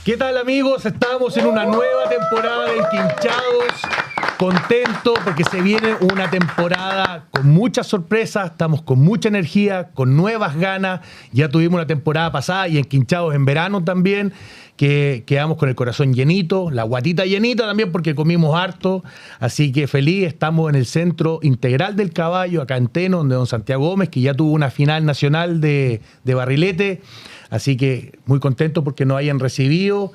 ¿Qué tal, amigos? Estamos en una nueva temporada de Enquinchados. Contentos porque se viene una temporada con muchas sorpresas, estamos con mucha energía, con nuevas ganas. Ya tuvimos la temporada pasada y Enquinchados en verano también, que quedamos con el corazón llenito, la guatita llenita también porque comimos harto. Así que feliz, estamos en el Centro Integral del Caballo, acá en Teno, donde don Santiago Gómez, que ya tuvo una final nacional de barrilete. Así que muy contento porque nos hayan recibido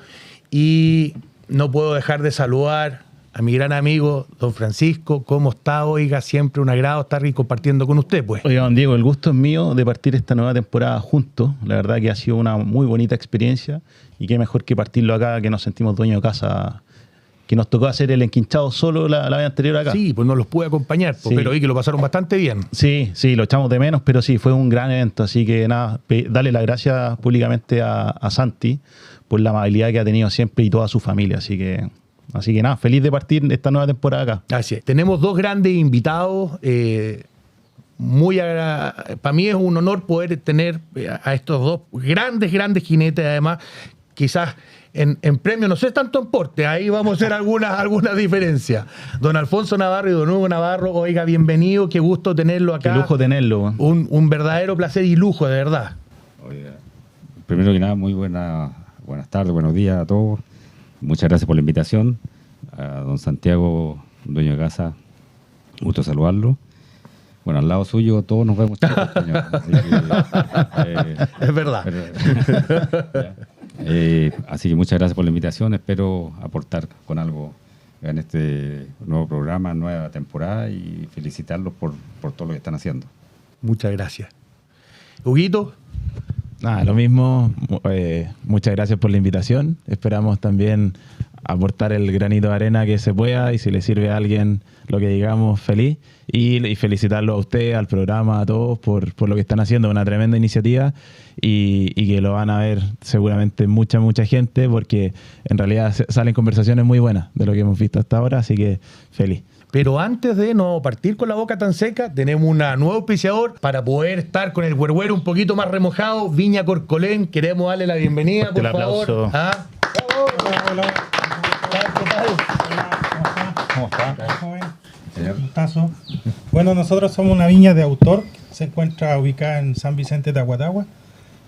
y no puedo dejar de saludar a mi gran amigo, don Francisco. ¿Cómo está? Oiga, siempre un agrado estar ahí compartiendo con usted, pues. Oiga, don Diego, el gusto es mío de partir esta nueva temporada juntos. La verdad que ha sido una muy bonita experiencia y qué mejor que partirlo acá, que nos sentimos dueños de casa, que nos tocó hacer el Enquinchado solo la vez anterior acá. Sí, pues no los pude acompañar, pues, Sí. pero vi que lo pasaron bastante bien. Sí, lo echamos de menos, pero sí, fue un gran evento. Así que nada, darle las gracias públicamente a Santi por la amabilidad que ha tenido siempre y toda su familia. Así que nada, feliz de partir esta nueva temporada acá. Así es. Tenemos dos grandes invitados. Para mí es un honor poder tener a estos dos grandes jinetes, además. Quizás en premio, no sé tanto en porte, ahí vamos a hacer algunas diferencias. Don Alfonso Navarro y don Hugo Navarro, oiga, bienvenido, qué gusto tenerlo acá. Qué lujo tenerlo. Un verdadero placer y lujo, de verdad. Oiga, primero que nada, muy buenas tardes, buenos días a todos. Muchas gracias por la invitación. A don Santiago, dueño de casa, gusto saludarlo. Bueno, al lado suyo todos nos vemos chicos, señor. Así que, Es verdad. Así que muchas gracias por la invitación. Espero aportar con algo en este nuevo programa, nueva temporada, y felicitarlos por todo lo que están haciendo. Muchas gracias. Huguito. Nada, lo mismo. Muchas gracias por la invitación. Esperamos también aportar el granito de arena que se pueda y si le sirve a alguien lo que digamos, feliz. Y felicitarlo a usted, al programa, a todos por lo que están haciendo. Una tremenda iniciativa y que lo van a ver seguramente mucha gente porque en realidad salen conversaciones muy buenas de lo que hemos visto hasta ahora. Así que feliz. Pero antes de no partir con la boca tan seca, tenemos un nuevo auspiciador para poder estar con el huerhuero un poquito más remojado. Viña Corcolén, queremos darle la bienvenida, Fuerte por favor. aplauso. ¿Ah? Hola. ¿Qué tal? ¿Cómo está? Un gustazo. Bueno, nosotros somos una viña de autor que se encuentra ubicada en San Vicente de Aguatagua.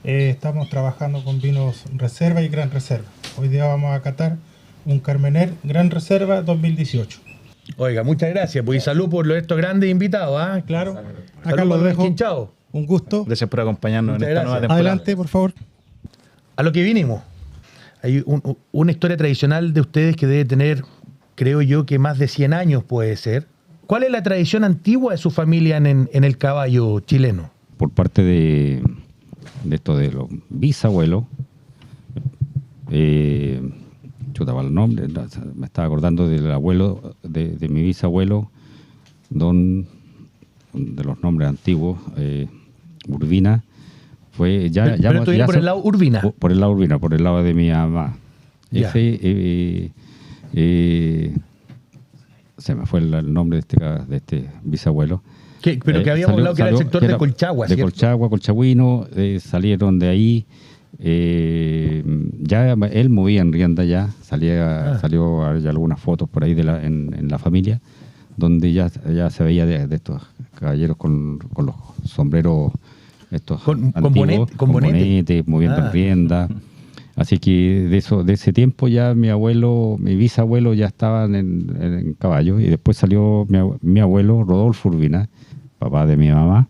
Estamos trabajando con vinos Reserva y Gran Reserva. Hoy día vamos a catar un Carmener Gran Reserva 2018. Oiga, muchas gracias. Pues, y salud por estos grandes invitados. ¿Ah? Claro, acá Salud lo por los dejo. Enquinchados. Un gusto. Gracias por acompañarnos Muchas en esta gracias. nueva temporada. Adelante, por favor. A lo que vinimos. Hay una historia tradicional de ustedes que debe tener, creo yo, que más de 100 años puede ser. ¿Cuál es la tradición antigua de su familia en el caballo chileno? Por parte de esto de los bisabuelos, para el nombre, me estaba acordando del abuelo, de mi bisabuelo, de los nombres antiguos, Urbina, fue ya pero esto viene por el lado Urbina. Por el lado Urbina, por el lado de mi mamá. Ya. Ese, se me fue el nombre de este bisabuelo. Pero que habíamos hablado que era el sector de Colchagua, de ¿cierto? Colchagua, Colchagüino, salieron de ahí. Ya él movía en rienda ya, salió hay algunas fotos por ahí en la familia, donde ya se veía de estos caballeros con los sombreros estos antiguos, con bonete, moviendo en rienda. Así que de ese tiempo ya mi bisabuelo ya estaban en caballo, y después salió mi abuelo Rodolfo Urbina, papá de mi mamá,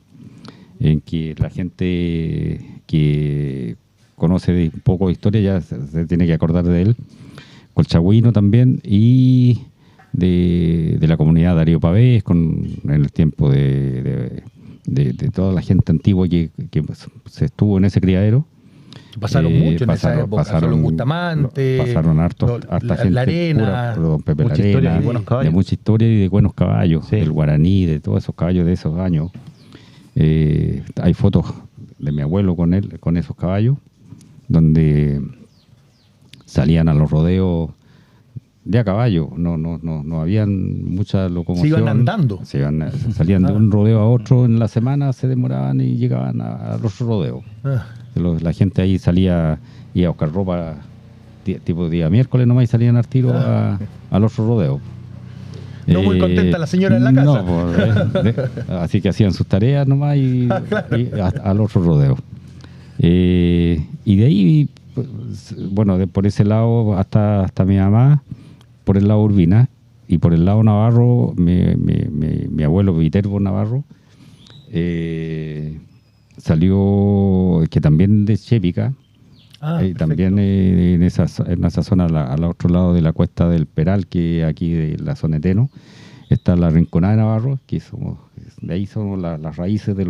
en que la gente que conoce un poco de historia ya se tiene que acordar de él. Colchagüino también, y de la comunidad Darío Pavés, en el tiempo de toda la gente antigua que se estuvo en ese criadero. Pasaron mucho en esa época. Son los Bustamantes. Pasaron harta gente. La Arena. Puro Don Pepe mucha La historia Arena, de buenos caballos. de mucha historia y de buenos caballos. Sí. Del guaraní, de todos esos caballos de esos años. Hay fotos de mi abuelo con él, con esos caballos, donde salían a los rodeos de a caballo, no habían mucha locomoción. Se iban andando. Salían de un rodeo a otro en la semana, se demoraban y llegaban al otro rodeo. La gente ahí iba a buscar ropa tipo día miércoles nomás y salían al tiro al otro rodeo. No muy contenta la señora en la casa. No, así que hacían sus tareas nomás y al otro rodeo. Y de ahí, pues, bueno, por ese lado hasta mi mamá, por el lado Urbina, y por el lado Navarro, mi abuelo Viterbo Navarro, salió, que también de Chépica, también en esa zona, al otro lado de la cuesta del Peral, que aquí de la zona Eteno, está la Rinconada de Navarro, que de ahí son las raíces de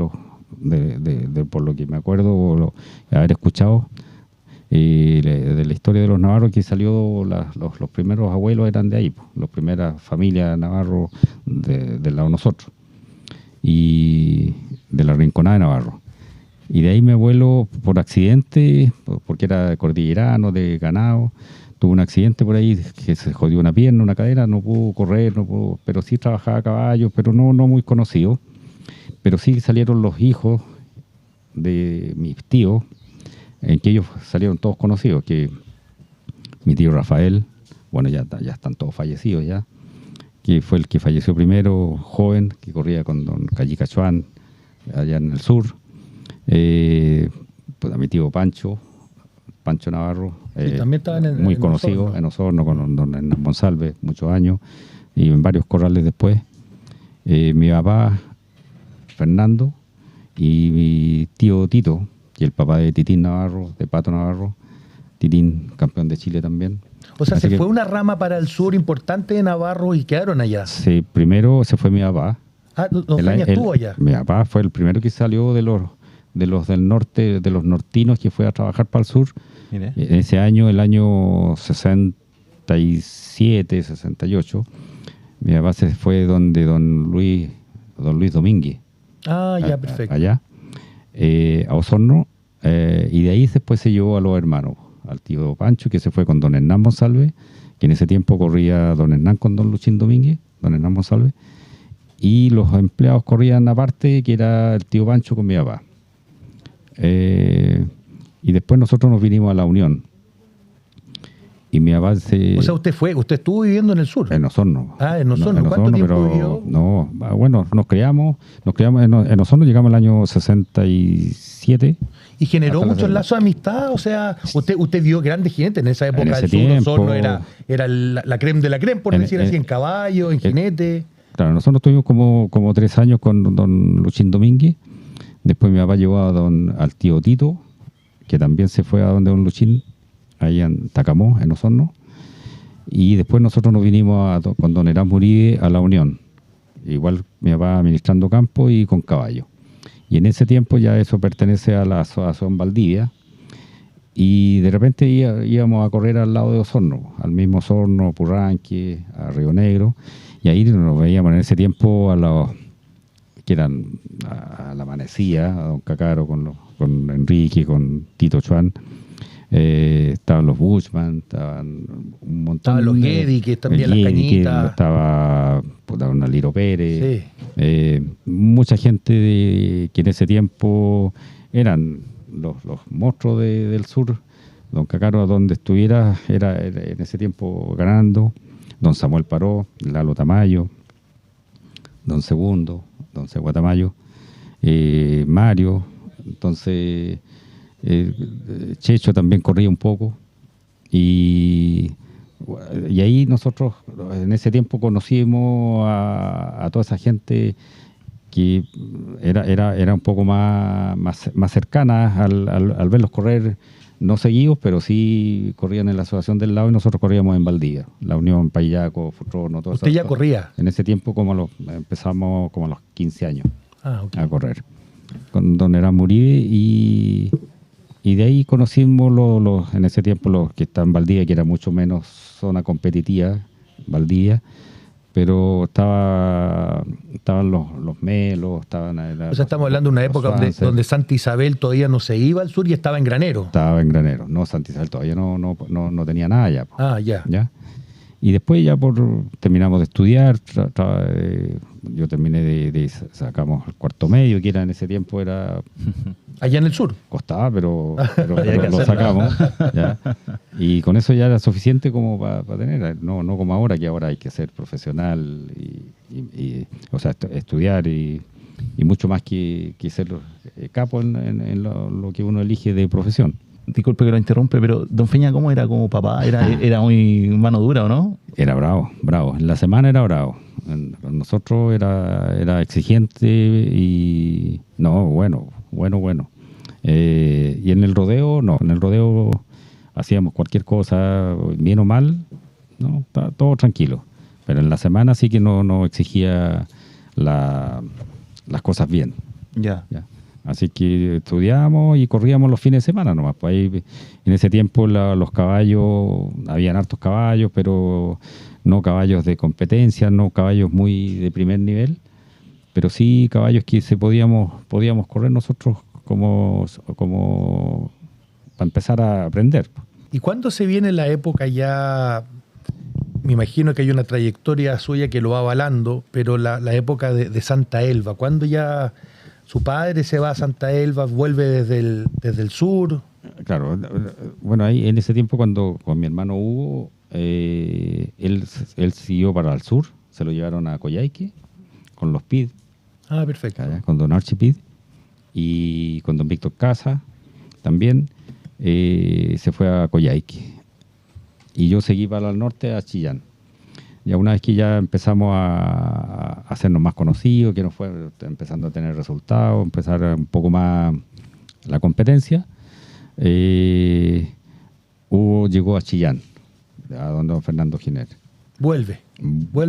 por lo que me acuerdo o haber escuchado de la historia de los navarros, que salió los primeros abuelos eran de ahí, las primeras familias navarro del lado de nosotros, y de la Rinconada de Navarro. Y de ahí mi abuelo, por accidente, porque era cordillerano de ganado, tuvo un accidente por ahí que se jodió una pierna, una cadera, no pudo correr, pero sí trabajaba a caballo, pero no muy conocido. Pero sí salieron los hijos de mis tíos, en que ellos salieron todos conocidos, que mi tío Rafael, bueno, ya están todos fallecidos ya, que fue el que falleció primero, joven, que corría con don Callica Chuan, allá en el sur. Pues a mi tío Pancho Navarro, también estaba muy conocido en Osorno, con don Hernán Monsalve, muchos años, y en varios corrales después. Mi papá Fernando y mi tío Tito, que es el papá de Titín Navarro, de Pato Navarro, Titín campeón de Chile también. O sea, fue una rama para el sur importante de Navarro y quedaron allá. Sí, primero se fue mi papá. Don Feña estuvo allá. Mi papá fue el primero que salió de los del norte, de los nortinos, que fue a trabajar para el sur. Mire. En ese año, el año 67, 68, mi papá se fue donde don Luis Domínguez. Ya, perfecto. Allá, a Osorno, y de ahí después se llevó a los hermanos, al tío Pancho, que se fue con don Hernán Monsalve, que en ese tiempo corría don Hernán con don Luchín Domínguez, don Hernán Monsalve, y los empleados corrían aparte, que era el tío Pancho con mi papá. Y después nosotros nos vinimos a la Unión. Y mi papá se... O sea, usted estuvo viviendo en el sur. En Osorno. En Osorno. ¿Cuánto tiempo vivió? No, bueno, nos criamos en Osorno, llegamos al año 67. ¿Y generó muchos lazos de amistad? O sea, usted vio grandes jinetes en esa época. En ese el sur, tiempo, Osorno era la creme de la creme, por decir así, en caballo, en jinete. Claro, nosotros tuvimos como 3 años con don Luchín Domínguez. Después mi papá llevó al tío Tito, que también se fue a donde don Luchín, ahí en Tacamó, en Osorno. Y después nosotros nos vinimos con don Herán Murí a la Unión. Igual mi papá administrando campo y con caballo. Y en ese tiempo ya eso pertenece a la Asociación Valdivia. Y de repente íbamos a correr al lado de Osorno, al mismo Osorno, Purranque, a Río Negro. Y ahí nos veíamos en ese tiempo que eran a la Manecía, a don Cacaro con Enrique, con Tito Chuan. Estaban los Bushman, estaban un montón. Estaban los Geddy, que también las cañitas. Estaba don Aliro Pérez. Sí. Mucha gente que en ese tiempo eran los monstruos del sur. Don Cacaro, a donde estuviera, era en ese tiempo ganando. Don Samuel Paró, Lalo Tamayo, don Segundo, don Segua Tamayo, Mario. Entonces, Checho también corría un poco. Y ahí nosotros en ese tiempo conocimos a toda esa gente que era un poco más cercana al verlos correr, no seguidos, pero sí corrían en la asociación del lado y nosotros corríamos en Valdivia, la Unión, Payaco, Futrono, todo eso. ¿Usted ya corría? En ese tiempo empezamos como a los 15 años okay. a correr. Con don Herán Murí Y de ahí conocimos en ese tiempo los que estaban en Valdivia, que era mucho menos zona competitiva, Valdivia, pero estaban los Melos, estaban... O sea, estamos hablando de una época donde Santa Isabel todavía no se iba al sur y estaba en Granero. Estaba en Granero, no, Santa Isabel todavía no tenía nada ya. Ah, ya. Y después ya terminamos de estudiar, yo terminé sacamos el cuarto medio, que era en ese tiempo era... Allá en el sur. Costaba, pero lo sacamos. ¿Ya? Y con eso ya era suficiente como para tener, no como ahora, que ahora hay que ser profesional, o sea, estudiar y mucho más que ser capo en lo que uno elige de profesión. Disculpe que lo interrumpe, pero don Feña, ¿cómo era como papá? ¿Era muy mano dura o no? Era bravo. En la semana era bravo. Con nosotros era exigente y... No, bueno. Y en el rodeo, no. En el rodeo hacíamos cualquier cosa, bien o mal, no, todo tranquilo. Pero en la semana sí que no exigía las cosas bien. Ya. Así que estudiábamos y corríamos los fines de semana nomás. Pues ahí, en ese tiempo los caballos, habían hartos caballos, pero no caballos de competencia, no caballos muy de primer nivel, pero sí caballos que podíamos correr nosotros como para empezar a aprender. ¿Y cuándo se viene la época ya? Me imagino que hay una trayectoria suya que lo va avalando, pero la época de Santa Elba, ¿cuándo ya su padre se va a Santa Elba, vuelve desde el sur? Claro, bueno, ahí en ese tiempo con mi hermano Hugo, él siguió para el sur, se lo llevaron a Coyhaique con los PID. Ah, perfecto. Con don Archie PID y con don Víctor Casa también, se fue a Coyhaique. Y yo seguí para el norte a Chillán. Ya una vez que ya empezamos a hacernos más conocidos, que nos fue empezando a tener resultados, empezar un poco más la competencia, Hugo llegó a Chillán, a donde don Fernando Giner. ¿Vuelve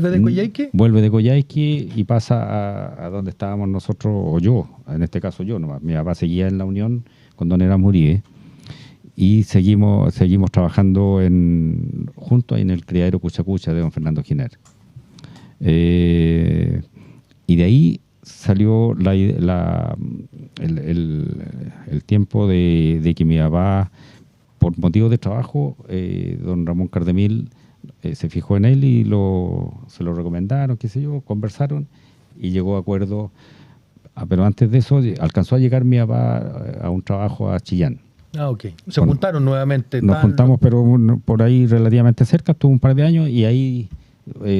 de Coyhaique? Vuelve de Coyhaique y pasa a donde estábamos nosotros, o yo, en este caso yo nomás. Mi papá seguía en la Unión con don Erasmo Uribe y seguimos trabajando junto ahí en el criadero Cuchacucha de don Fernando Giner. Y de ahí salió el tiempo de que mi papá, por motivos de trabajo, don Ramón Cardemil se fijó en él y se lo recomendaron, qué sé yo, conversaron y llegó a acuerdo. Pero antes de eso alcanzó a llegar mi papá a un trabajo a Chillán. Ah, ok. Se juntaron nuevamente. Nos juntamos, pero por ahí relativamente cerca, estuvo un par de años y ahí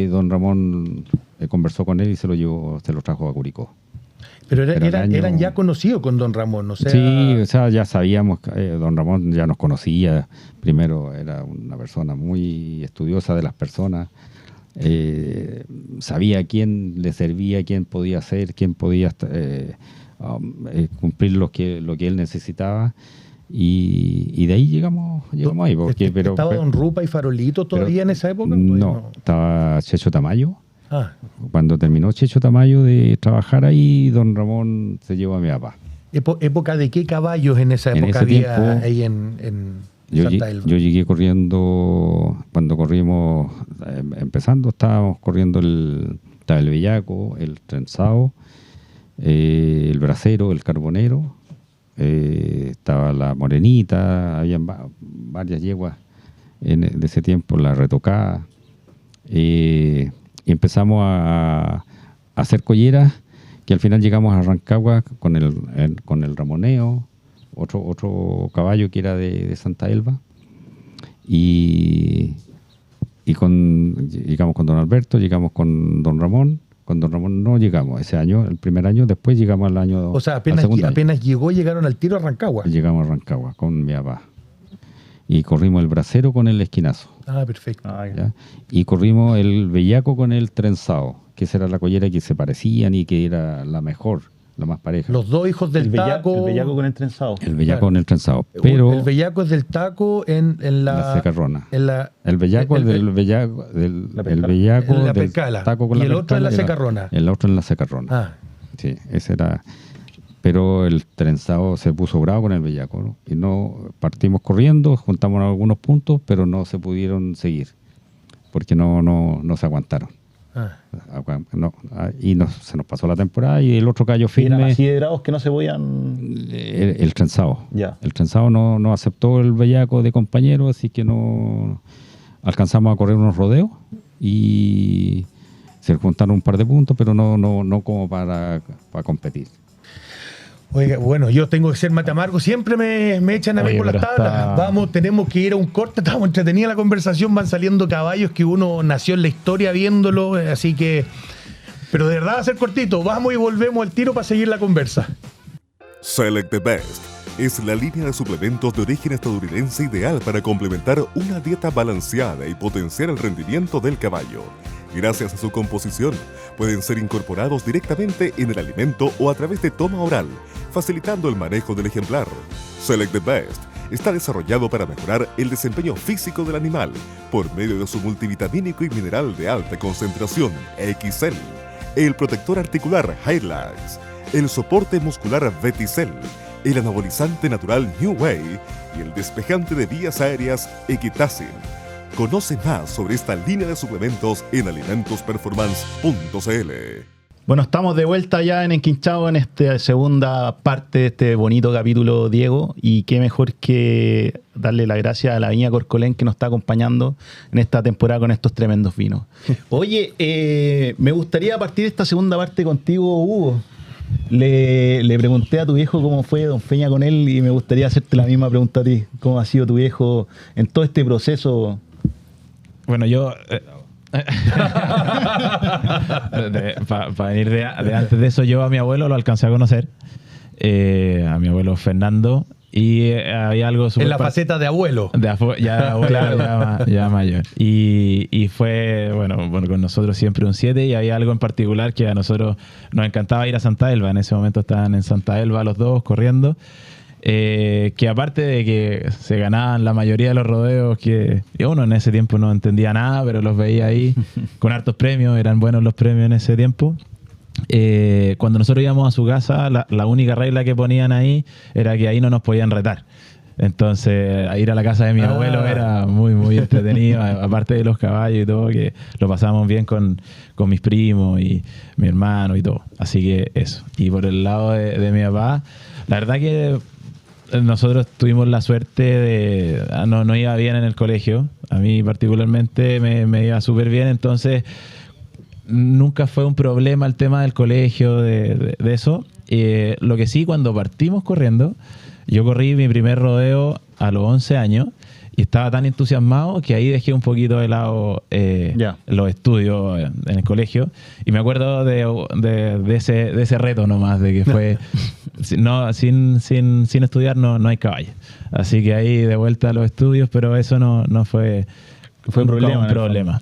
don Ramón conversó con él y se lo trajo a Curicó. Pero eran ya conocidos con don Ramón, o sea... Sí, o sea, ya sabíamos, don Ramón ya nos conocía. Primero era una persona muy estudiosa de las personas. Sabía quién le servía, quién podía hacer, quién podía cumplir lo que él necesitaba. Y de ahí llegamos ahí. ¿Estaba don Rupa y Farolito todavía en esa época? No, estaba Checho Tamayo. Ah. Cuando terminó Checho Tamayo de trabajar ahí, don Ramón se llevó a mi papá. ¿Época de qué caballos en esa época había tiempo, ahí en Santa Elba? Yo llegué corriendo, cuando corrimos, empezando, estábamos corriendo estaba el Bellaco, el Trenzado, el Bracero, el Carbonero, estaba la Morenita, habían varias yeguas de ese tiempo, la Retocada, y empezamos a hacer colleras, que al final llegamos a Rancagua con el Ramoneo, otro caballo que era de Santa Elba, y llegamos con don Alberto, llegamos con don Ramón. Con don Ramón no llegamos ese año, el primer año, después llegamos al año... O sea, apenas llegaron al tiro a Rancagua. Llegamos a Rancagua con mi papá. Y corrimos el Bracero con el Esquinazo. Ah, perfecto. ¿Ya? Y corrimos el Bellaco con el Trenzado, que esa era la collera que se parecían y que era la mejor, la más pareja. Los dos hijos del Taco. El Bellaco con el Trenzado. El Bellaco con el Trenzado. Pero el Bellaco es del Taco en la Secarrona. El Bellaco es del Bellaco del Percala. Taco con y la el otro en la Secarrona. El otro en la Secarrona. Ah. Sí, ese era. pero el trenzado se puso bravo con el bellaco, ¿no? Y no partimos corriendo, juntamos algunos puntos, pero no se pudieron seguir, porque no se aguantaron. Se nos pasó la temporada y el otro callo firme. ¿Eran así de bravos que no se podían...? El trenzado. Ya. El trenzado no aceptó el bellaco de compañero, así que no alcanzamos a correr unos rodeos y se juntaron un par de puntos, pero no como para competir. Oiga, bueno, yo tengo que ser mate amargo. Siempre me echan a mí por las tablas. Vamos, tenemos que ir a un corte. Estamos entretenida la conversación. Van saliendo caballos que uno nació en la historia viéndolo. Así que... Pero de verdad va a ser cortito. Vamos y volvemos al tiro para seguir la conversa. Select the Best es la línea de suplementos de origen estadounidense ideal para complementar una dieta balanceada y potenciar el rendimiento del caballo. Gracias a su composición, pueden ser incorporados directamente en el alimento o a través de toma oral, facilitando el manejo del ejemplar. Select the Best está desarrollado para mejorar el desempeño físico del animal por medio de su multivitamínico y mineral de alta concentración, XL, el protector articular Highlights, el soporte muscular Veticel, el anabolizante natural New Way y el despejante de vías aéreas Equitacin. Conoce más sobre esta línea de suplementos en alimentosperformance.cl. Bueno, estamos de vuelta ya en Enquinchado en esta segunda parte de este bonito capítulo, Diego, y qué mejor que darle las gracias a la Viña Corcolén que nos está acompañando en esta temporada con estos tremendos vinos. Oye, me gustaría partir esta segunda parte contigo, Hugo. Le pregunté a tu viejo cómo fue Don Feña con él y me gustaría hacerte la misma pregunta a ti. ¿Cómo ha sido tu viejo en todo este proceso? Bueno, yo... Para venir de antes de eso, yo a mi abuelo lo alcancé a conocer, a mi abuelo Fernando, y había algo súper... En la faceta de abuelo. Ya abuelo, claro. ya mayor. Y fue, bueno, con nosotros siempre un 7, y había algo en particular que a nosotros nos encantaba ir a Santa Elba. En ese momento estaban en Santa Elba los dos corriendo. Que aparte de que se ganaban la mayoría de los rodeos, que uno en ese tiempo no entendía nada, pero los veía ahí con hartos premios, eran buenos los premios en ese tiempo. Cuando nosotros íbamos a su casa, la única regla que ponían ahí era que ahí no nos podían retar. Entonces, ir a la casa de mi abuelo era muy, muy entretenido, aparte de los caballos y todo, que lo pasábamos bien con mis primos y mi hermano y todo. Así que eso. Y por el lado de mi papá, la verdad que nosotros tuvimos la suerte de... No iba bien en el colegio. A mí particularmente me iba súper bien. Entonces, nunca fue un problema el tema del colegio, de eso. Lo que sí, cuando partimos corriendo, yo corrí mi primer rodeo a los 11 años y estaba tan entusiasmado que ahí dejé un poquito de lado los estudios en el colegio. Y me acuerdo de ese reto nomás, de que fue... sin estudiar no hay caballo. Así que ahí de vuelta a los estudios, pero eso no fue un problema.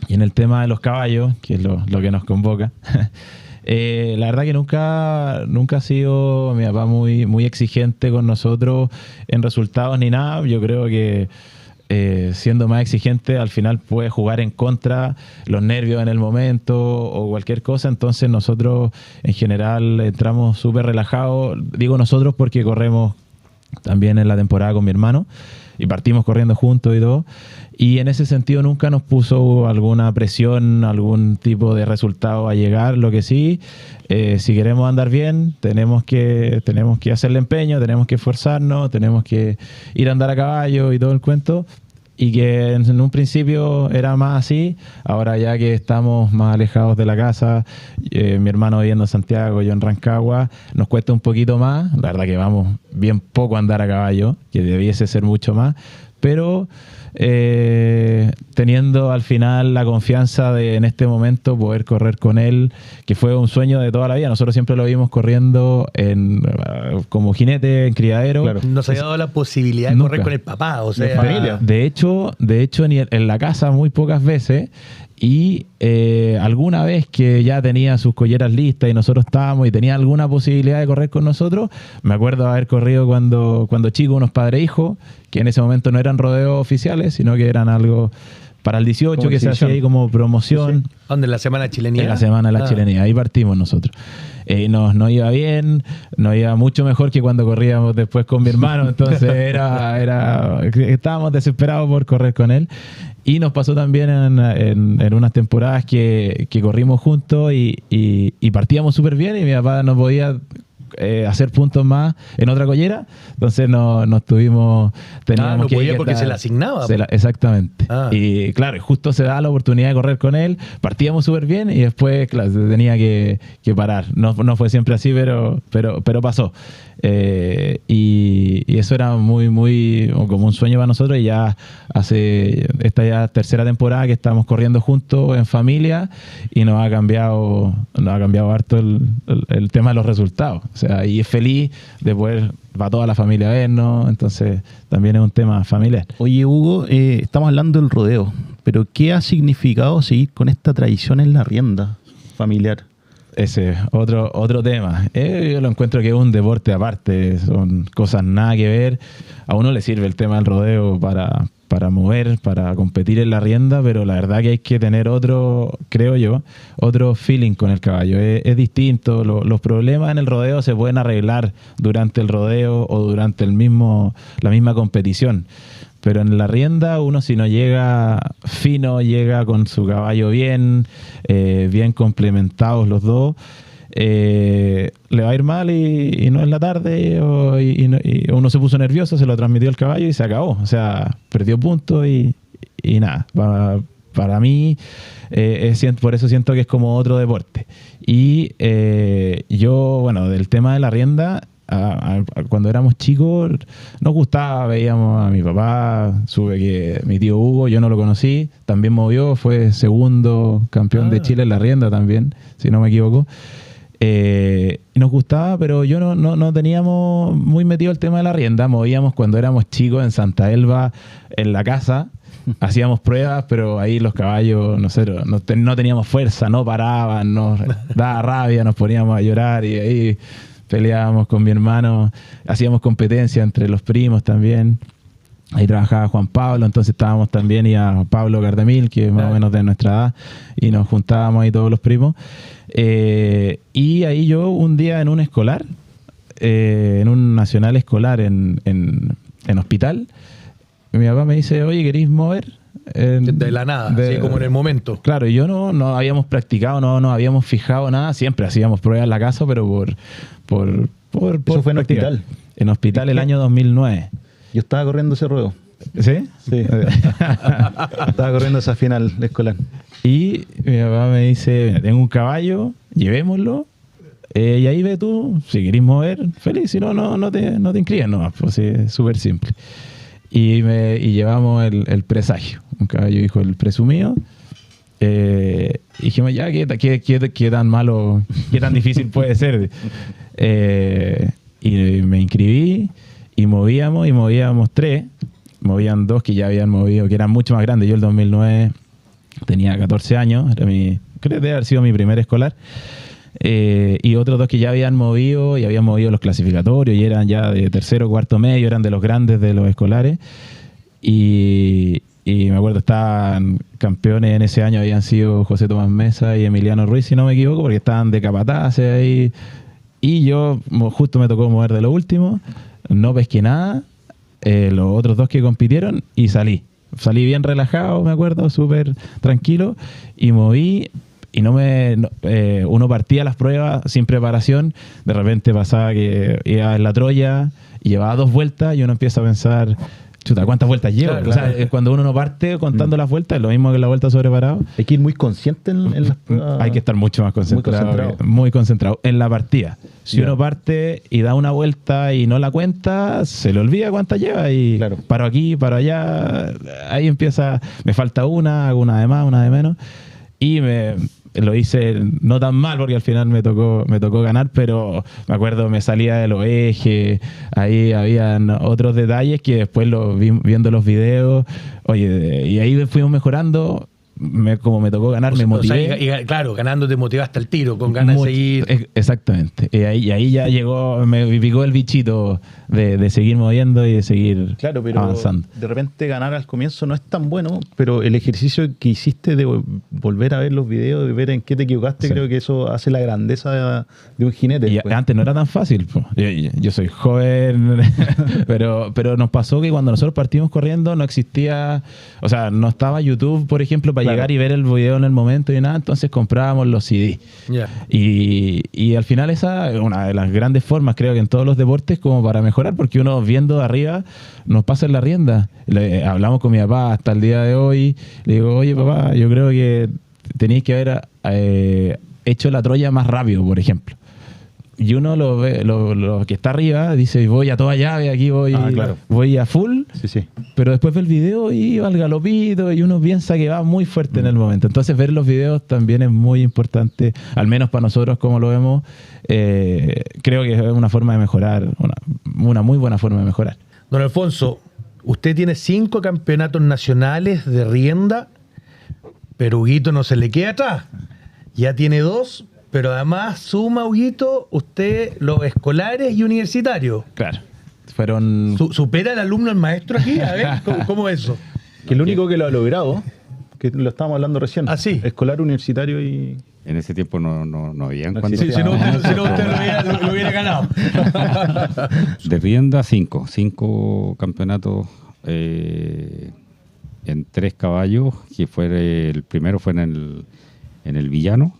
Y en el tema de los caballos, que es lo que nos convoca, la verdad que nunca ha sido mi papá muy, muy exigente con nosotros en resultados ni nada. Yo creo que siendo más exigente al final puede jugar en contra los nervios en el momento o cualquier cosa. Entonces nosotros en general entramos súper relajados. Digo nosotros porque corremos también en la temporada con mi hermano y partimos corriendo juntos y todo. Y en ese sentido nunca nos puso alguna presión, algún tipo de resultado a llegar. Lo que sí, si queremos andar bien, tenemos que hacerle empeño, tenemos que esforzarnos, tenemos que ir a andar a caballo y todo el cuento. Y que en un principio era más así. Ahora ya que estamos más alejados de la casa, mi hermano viviendo en Santiago, yo en Rancagua, nos cuesta un poquito más. La verdad que vamos bien poco a andar a caballo, que debiese ser mucho más. Pero teniendo al final la confianza de en este momento poder correr con él, que fue un sueño de toda la vida. Nosotros siempre lo vimos corriendo como jinete en criadero. Claro. Nos había dado la posibilidad de correr con el papá, o sea, de familia. De hecho ni en la casa muy pocas veces. Y alguna vez que ya tenía sus colleras listas y nosotros estábamos y tenía alguna posibilidad de correr con nosotros, me acuerdo haber corrido cuando chico unos padre-hijo, que en ese momento no eran rodeos oficiales, sino que eran algo para el 18 como que se hacía ahí como promoción. ¿Dónde? ¿En la Semana de Chilenía? En la Semana de la Chilenía, ahí partimos nosotros. nos iba bien, nos iba mucho mejor que cuando corríamos después con mi hermano, entonces estábamos desesperados por correr con él. Y nos pasó también en unas temporadas que corrimos juntos y partíamos súper bien y mi papá no podía hacer puntos más en otra collera, entonces teníamos no que podía porque se le asignaba. Exactamente. Ah. Y claro, justo se da la oportunidad de correr con él, partíamos súper bien y después claro, se tenía que parar. No fue siempre así, pero pasó. Y eso era muy como un sueño para nosotros, y ya esta ya tercera temporada que estamos corriendo juntos en familia, y nos ha cambiado harto el tema de los resultados. O sea, y es feliz de poder, va toda la familia a vernos, entonces también es un tema familiar. Oye, Hugo, estamos hablando del rodeo, pero ¿qué ha significado seguir con esta tradición en la rienda familiar? Ese otro tema. Yo lo encuentro que es un deporte aparte, son cosas nada que ver. A uno le sirve el tema del rodeo para mover, para competir en la rienda, pero la verdad que hay que tener creo yo, otro feeling con el caballo. Es distinto. Los problemas en el rodeo se pueden arreglar durante el rodeo o durante la misma competición. Pero en la rienda uno, si no llega fino, llega con su caballo bien complementados los dos, le va a ir mal y no es la tarde, y uno se puso nervioso, se lo transmitió el caballo y se acabó. O sea, perdió puntos y nada. Para mí, por eso siento que es como otro deporte. Y yo, bueno, del tema de la rienda, cuando éramos chicos nos gustaba, veíamos a mi papá, supe que mi tío Hugo, yo no lo conocí, también movió, fue segundo campeón de Chile en la rienda también, si no me equivoco. Nos gustaba, pero yo no teníamos muy metido el tema de la rienda. Movíamos cuando éramos chicos en Santa Elba, en la casa, hacíamos pruebas, pero ahí los caballos, no teníamos fuerza, no paraban, nos daba rabia, nos poníamos a llorar y ahí peleábamos con mi hermano, hacíamos competencia entre los primos también. Ahí trabajaba Juan Pablo, entonces estábamos también, y a Pablo Cardemil, que es más o menos de nuestra edad, y nos juntábamos ahí todos los primos. Y ahí yo un día en un escolar, en un nacional escolar en Hospital, mi papá me dice, oye, ¿queréis mover? De la nada, así como en el momento. Claro, y yo no habíamos practicado, no habíamos fijado nada, siempre hacíamos pruebas en la casa, pero por Eso fue en Hospital. En Hospital el año 2009. Yo estaba corriendo ese rodeo. ¿Sí? Sí. Estaba corriendo esa final escolar. Y mi papá me dice, mira, tengo un caballo, llevémoslo, y ahí ve tú, si querés mover, feliz, si no te inscribas nomás, pues sí, es súper simple. Y llevamos el presagio, un caballo dijo el presumido. Y dijimos, ya, ¿qué tan malo, qué tan difícil puede ser? Y me inscribí y movíamos 3. Movían 2 que ya habían movido, que eran mucho más grandes. Yo el 2009 tenía 14 años, creo que debe haber sido mi primer escolar. Y otros 2 que ya habían movido y habían movido los clasificatorios y eran ya de tercero, cuarto medio, eran de los grandes de los escolares. Y me acuerdo, estaban campeones en ese año, habían sido José Tomás Mesa y Emiliano Ruiz, si no me equivoco, porque estaban de capataces ahí. Y yo justo me tocó mover de lo último, no pesqué nada, los otros 2 que compitieron, y salí bien relajado, me acuerdo, súper tranquilo, y moví. Y uno partía las pruebas sin preparación, de repente pasaba que iba en la Troya y llevaba 2 vueltas y uno empieza a pensar, chuta, ¿cuántas vueltas llevo? Claro, o sea, cuando uno no parte contando las vueltas, es lo mismo que la vuelta sobre parado. Hay que ir muy consciente en las pruebas. Hay que estar mucho más concentrado. Muy concentrado en la partida. Si uno parte y da una vuelta y no la cuenta, se le olvida cuántas lleva y paro aquí, paro allá, ahí empieza, me falta una, hago una de más, una de menos, y lo hice no tan mal porque al final me tocó ganar, pero me acuerdo, me salía de los ejes, ahí habían otros detalles que después viendo los videos, oye, y ahí fuimos mejorando, como me tocó ganar, me motivé. O sea, claro, ganando te motivaste al tiro, con ganas de seguir. Exactamente. Y ahí ya llegó, me picó el bichito de seguir moviendo y de seguir Claro, pero avanzando. de repente ganar al comienzo no es tan bueno, pero el ejercicio que hiciste de volver a ver los videos, de ver en qué te equivocaste, Sí. creo que eso hace la grandeza de un jinete. Y después. antes no era tan fácil. Po. Yo soy joven, pero nos pasó que cuando nosotros partimos corriendo no existía, o sea, no estaba YouTube, por ejemplo, para llegar y ver el video en el momento y nada, entonces comprábamos los CD. Ya. Y al final esa es una de las grandes formas, creo que en todos los deportes, como para mejorar, porque uno viendo de arriba nos pasa en la rienda. Hablamos con mi papá hasta el día de hoy, le digo, oye papá, yo creo que tenéis que haber hecho la Troya más rápido, por ejemplo. Y uno lo ve, lo que está arriba dice, voy a toda llave, aquí voy a full, Sí. pero después ve el video y va al galopito y uno piensa que va muy fuerte en el momento. Entonces ver los videos también es muy importante, al menos para nosotros como lo vemos. Creo que es una forma de mejorar, una muy buena forma de mejorar. Don Alfonso, usted tiene 5 campeonatos nacionales de rienda, pero Huguito no se le queda atrás. Ya tiene 2, pero además suma, Huguito, usted los escolares y universitarios. Claro. Fueron... ¿Supera el alumno al maestro aquí? A ver, ¿cómo es eso? Que el único que lo ha logrado, que lo estábamos hablando recién, Ah, sí. escolar, universitario y... En ese tiempo no habían. No cuando Si no, estábamos usted lo hubiera ganado. de rienda, 5 campeonatos en 3 caballos, que fue el primero fue en el Villano,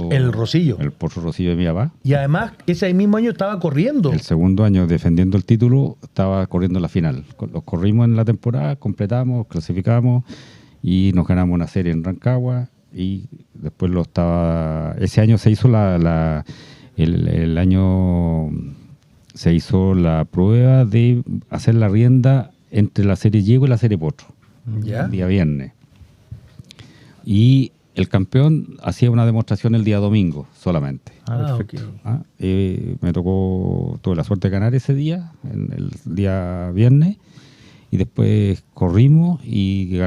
El Rosillo. el Potro Rosillo de mi papá. Y además, ese mismo año estaba corriendo. El segundo año, defendiendo el título, estaba corriendo la final. Los corrimos en la temporada, completamos, clasificamos y nos ganamos una serie en Rancagua. Y después ese año se hizo el año se hizo la prueba de hacer la rienda entre la serie Yegua y la serie Potro, ¿Ya? el día viernes. Y el campeón hacía una demostración el día domingo solamente. Perfecto. Tuve la suerte de ganar ese día, el día viernes, y después corrimos y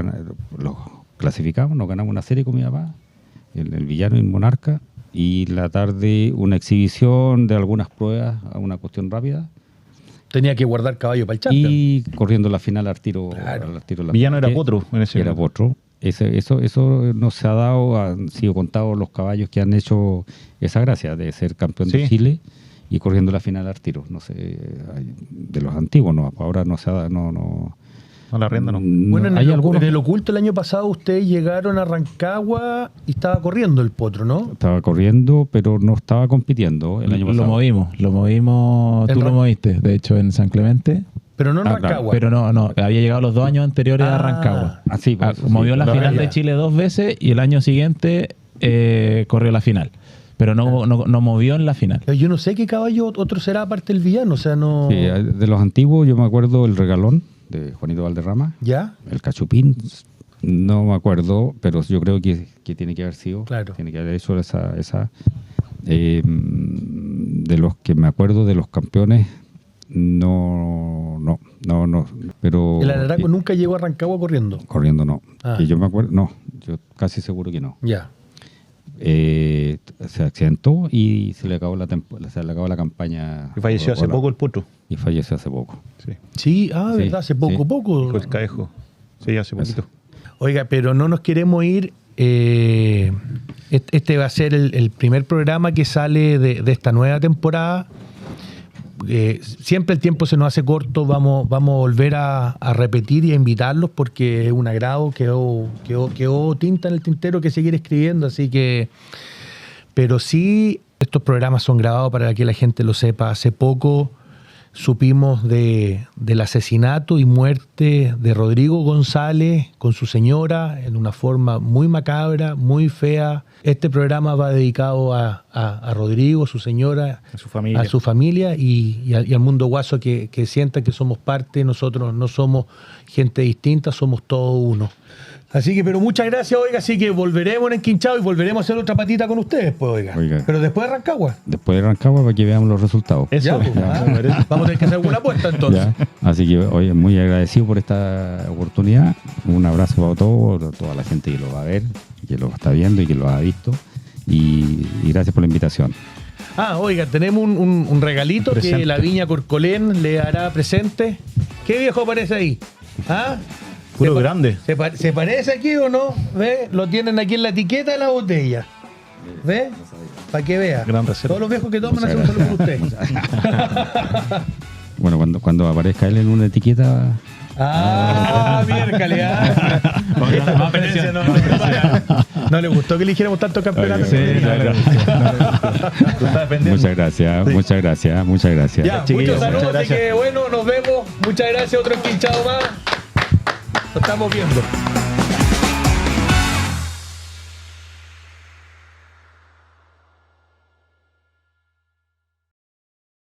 lo clasificamos, nos ganamos una serie con mi papá, el Villano y el Monarca, y la tarde una exhibición de algunas pruebas, una cuestión rápida, Tenía que guardar caballo para el champion. y corriendo la final al tiro. Claro. Al tiro Villano era potro en ese Era momento. potro. Eso no se ha dado, han sido contados los caballos que han hecho esa gracia de ser campeón de Sí. Chile y corriendo la final al tiro. No sé, de los antiguos, no, ahora no se ha dado, no. No, la rienda no. Bueno, en hay el, algunos. en el oculto el año pasado ustedes llegaron a Rancagua y estaba corriendo el potro, ¿no? Estaba corriendo, pero no estaba compitiendo el año Lo pasado. movimos, En tú lo moviste, de hecho, en San Clemente. Pero no en Ah, claro, Rancagua. Pero no, había llegado los 2 años anteriores a Rancagua. Así, por eso, movió sí. la Lo final veía. de Chile 2 veces y el año siguiente corrió la final. Pero no movió en la final. Yo no sé qué caballo otro será aparte del Villano, o sea, no... Sí, de los antiguos yo me acuerdo el Regalón de Juanito Valderrama, ¿Ya? el Cachupín, no me acuerdo, pero yo creo que tiene que haber sido, Claro. tiene que haber hecho esa de los que me acuerdo de los campeones, no, pero El Alaraco nunca llegó a Rancagua corriendo. corriendo no, Ah. que yo me acuerdo, no, yo casi seguro que no. Ya. Se accidentó y se le acabó la campaña. Y falleció hace poco el potro. Y falleció hace poco. Sí. Sí, Sí, ¿verdad? Hace poco, sí. poco. Fue el Caejo. Sí, hace poquito. Oiga, pero no nos queremos ir. Este va a ser el primer programa que sale de esta nueva temporada. Siempre el tiempo se nos hace corto. Vamos a volver a repetir y a invitarlos porque es un agrado. Quedó tinta en el tintero que seguir escribiendo. Así que. Pero sí, estos programas son grabados para que la gente lo sepa. Hace poco supimos del asesinato y muerte de Rodrigo González con su señora en una forma muy macabra, muy fea. Este programa va dedicado a Rodrigo, su señora, A su familia. a su familia y al mundo guaso que sienta que somos parte. Nosotros no somos gente distinta, somos todos uno. Así que, pero muchas gracias, oiga. Así que volveremos en Quinchao y volveremos a hacer otra patita con ustedes, pues, oiga. Pero después de Rancagua. Después de Rancagua para que veamos los resultados. Eso, Ya, pues, vamos a tener que hacer alguna apuesta entonces. Ya. Así que, oye, muy agradecido por esta oportunidad. Un abrazo para toda la gente que lo va a ver, que lo está viendo y que lo ha visto. Y gracias por la invitación. Oiga, tenemos un regalito Presente. que la Viña Corcolén le hará presente. ¿Qué viejo aparece ahí? Puro grande. ¿Se parece aquí o no? ¿Ve? Lo tienen aquí en la etiqueta de la botella. ¿Ve? Para que vea. Gran reserva. Todos los viejos que toman hacen un saludo por usted. Bueno, cuando aparezca él en una etiqueta... miércale. No le gustó que eligiéramos tanto campeonato. Muchas gracias, muchas gracias, muchas gracias. Ya, Chiquillos, muchos saludos, muchas así gracias. que bueno, nos vemos. Muchas gracias, otro enquinchado más. Nos estamos viendo.